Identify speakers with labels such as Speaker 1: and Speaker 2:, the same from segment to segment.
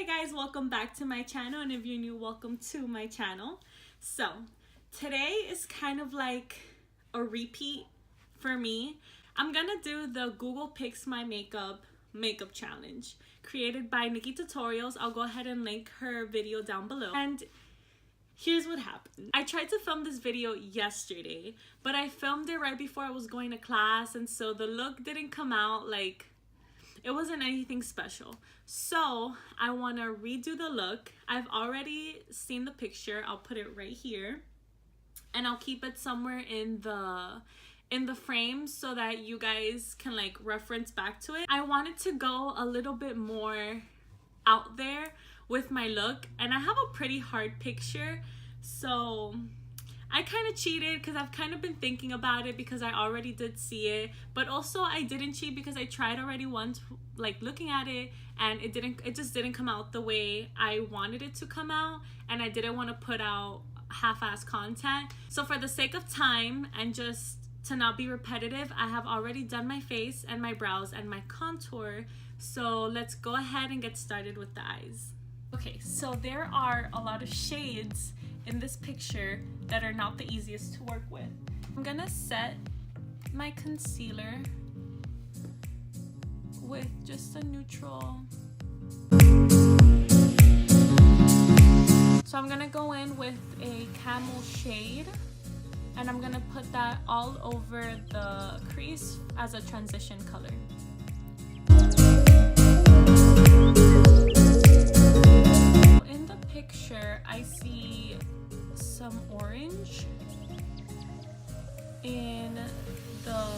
Speaker 1: Hey guys, welcome back to my channel, and if you're new, welcome to my channel. So today is kind of like a repeat for me. I'm gonna do the Google Picks My Makeup challenge created by NikkieTutorials. I'll go ahead and link her video down below. And here's what happened. I tried to film this video yesterday, but I filmed it right before I was going to class, and so the look didn't come out like it wasn't anything special. So I want to redo the look. I've already seen the picture. I'll put it right here, and I'll keep it somewhere in the frame so that you guys can like reference back to it. I wanted to go a little bit more out there with my look, and I have a pretty hard picture, so I kind of cheated because I've kind of been thinking about it because I already did see it, but also I didn't cheat because I tried already once, like looking at it, and it just didn't come out the way I wanted it to come out, and I didn't want to put out half-ass content. So for the sake of time and just to not be repetitive, I have already done my face and my brows and my contour. So let's go ahead and get started with the eyes. Okay, so there are a lot of shades in this picture that are not the easiest to work with. I'm gonna set my concealer with just a neutral. So I'm gonna go in with a camel shade, and I'm gonna put that all over the crease as a transition color. In the picture, I see some orange in the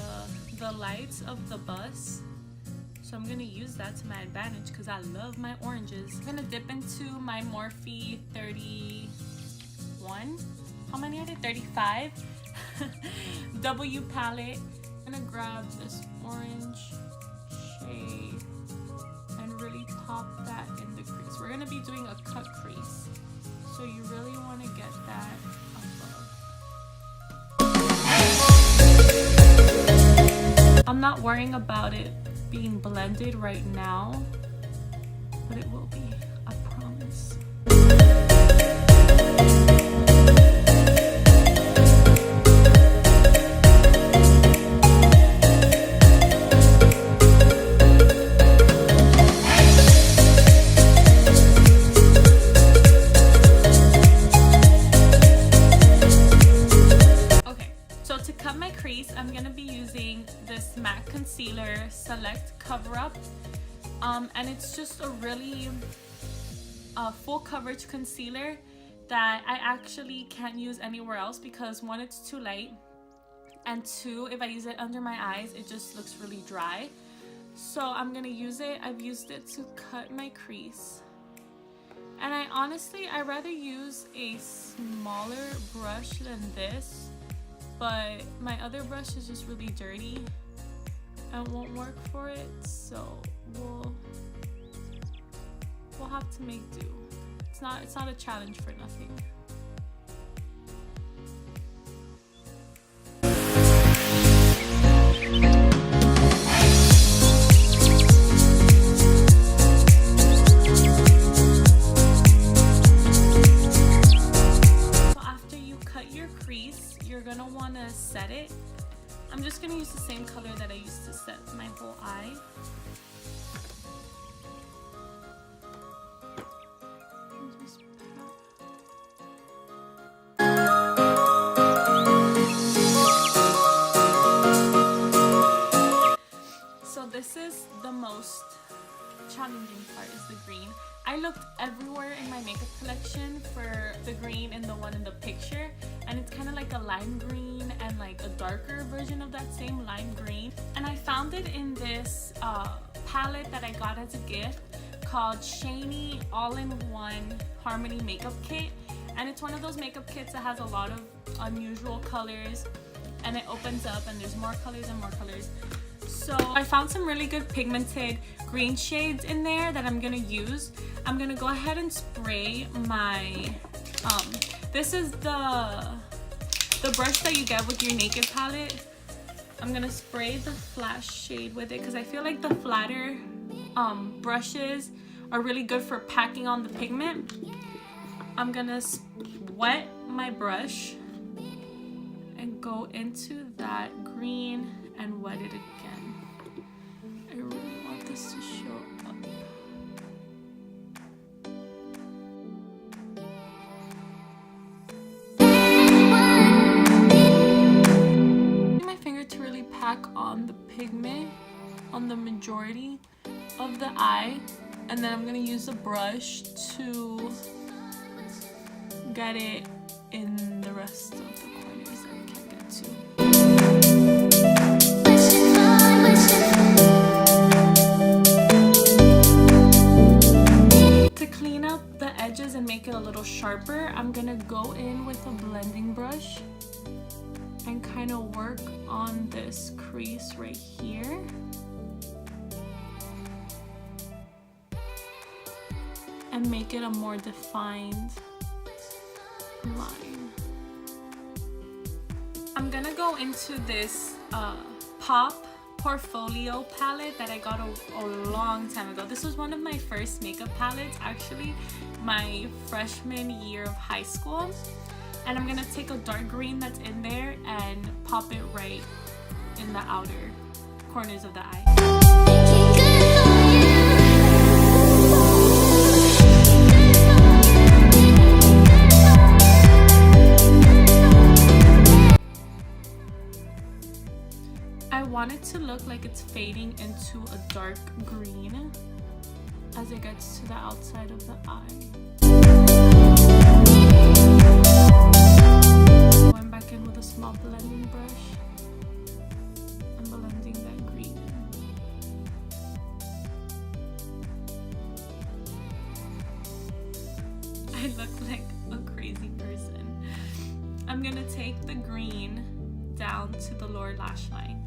Speaker 1: lights of the bus, so I'm gonna use that to my advantage because I love my oranges. I'm gonna dip into my Morphe 31, how many are there, 35 W palette. I'm gonna grab this orange shade and really pop that in the crease. We're gonna be doing a cut crease, so you really want to get that above. I'm not worrying about it being blended right now, but it will be, I promise. I'm gonna be using this MAC Concealer Select Cover Up, and it's just a really full coverage concealer that I actually can't use anywhere else because one, it's too light, and two, if I use it under my eyes, it just looks really dry. So I'm gonna use it. I've used it to cut my crease, and I'd rather use a smaller brush than this, but my other brush is just really dirty and won't work for it, so we'll have to make do. It's not a challenge for nothing. So after you cut your crease, you're gonna want to set it. I'm just gonna use the same color that I used to set my whole eye. So this is the most challenging part, is the green. I looked everywhere in my makeup collection for the green in the one in the picture, and it's kind of like a lime green and like a darker version of that same lime green, and I found it in this palette that I got as a gift called Shany All-in-One Harmony Makeup Kit, and it's one of those makeup kits that has a lot of unusual colors, and it opens up and there's more colors and more colors. So I found some really good pigmented green shades in there that I'm gonna use. I'm gonna go ahead and spray my this is the brush that you get with your Naked palette. I'm gonna spray the flash shade with it because I feel like the flatter brushes are really good for packing on the pigment. I'm gonna wet my brush and go into that green and wet it again. I really want this to show up. My finger to really pack on the pigment on the majority of the eye, and then I'm gonna use a brush to get it in the rest of the corners that I can't get to. To clean up the edges and make it a little sharper, I'm gonna go in with a blending brush and kind of work on this crease right here. And make it a more defined line. I'm gonna go into this Pop Portfolio palette that I got a long time ago. This was one of my first makeup palettes, actually, my freshman year of high school. And I'm gonna take a dark green that's in there and pop it right in the outer corners of the eye. I want it to look like it's fading into a dark green as it gets to the outside of the eye. Going back in with a small blending brush and blending that green. I look like a crazy person. I'm gonna take the green down to the lower lash line.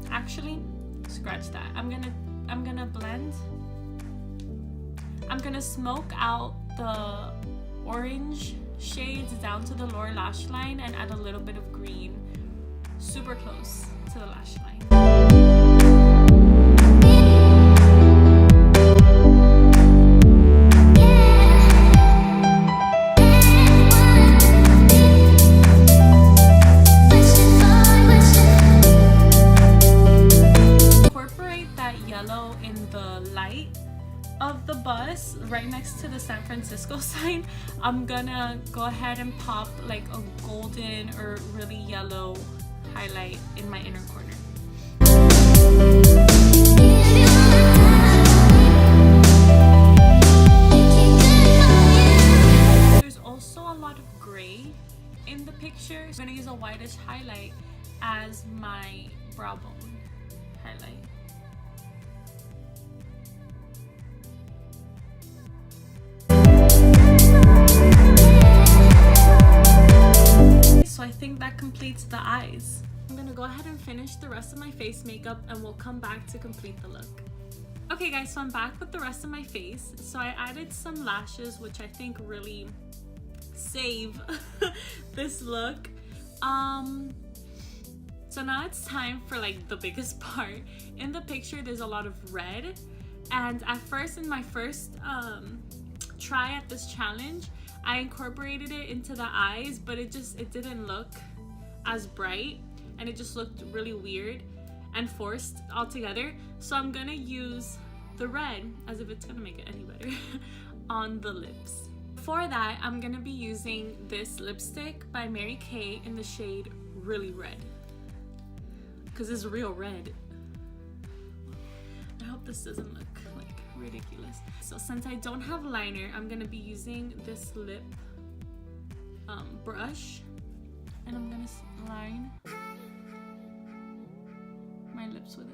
Speaker 1: Actually, scratch that. I'm gonna blend. I'm gonna smoke out the orange shades down to the lower lash line and add a little bit of green super close to the lash line. Of the bus right next to the San Francisco sign, I'm gonna go ahead and pop like a golden or really yellow highlight in my inner corner. There's also a lot of gray in the picture, so I'm gonna use a whitish highlight as my brow bone highlight. So I think that completes the eyes. I'm gonna go ahead and finish the rest of my face makeup and we'll come back to complete the look. Okay guys, so I'm back with the rest of my face. So I added some lashes, which I think really save this look. So now it's time for like the biggest part. In the picture there's a lot of red, and at first, in my first try at this challenge, I incorporated it into the eyes, but it didn't look as bright and it just looked really weird and forced altogether. So I'm gonna use the red, as if it's gonna make it any better, on the lips. For that, I'm gonna be using this lipstick by Mary Kay in the shade Really Red, because it's real red. I hope this doesn't look like ridiculous. So since I don't have liner, I'm gonna be using this lip brush, and I'm gonna line my lips with it.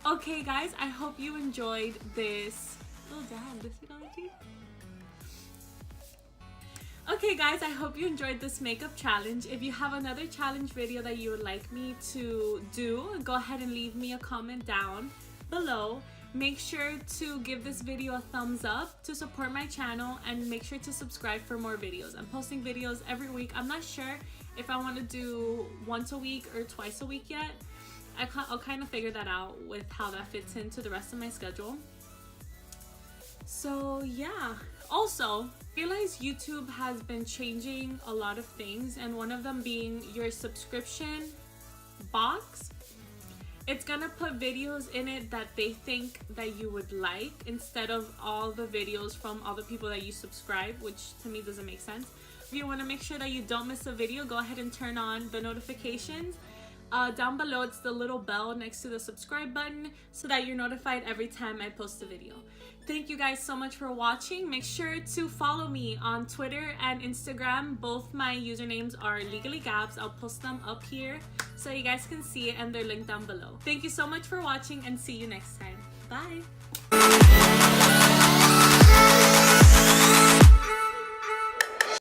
Speaker 1: Okay guys, I hope you enjoyed this. Oh damn, this is on you. Okay guys, I hope you enjoyed this makeup challenge. If you have another challenge video that you would like me to do, go ahead and leave me a comment down below. Make sure to give this video a thumbs up to support my channel, and make sure to subscribe for more videos. I'm posting videos every week. I'm not sure if I want to do once a week or twice a week yet. I'll kind of figure that out with how that fits into the rest of my schedule. So yeah, also realize YouTube has been changing a lot of things, and one of them being your subscription box. It's gonna put videos in it that they think that you would like, instead of all the videos from all the people that you subscribe, which to me doesn't make sense. If you want to make sure that you don't miss a video, go ahead and turn on the notifications. Down below, it's the little bell next to the subscribe button, so that you're notified every time I post a video. Thank you guys so much for watching. Make sure to follow me on Twitter and Instagram. Both my usernames are LegallyGabs. I'll post them up here so you guys can see it, and they're linked down below. Thank you so much for watching, and see you next time. Bye.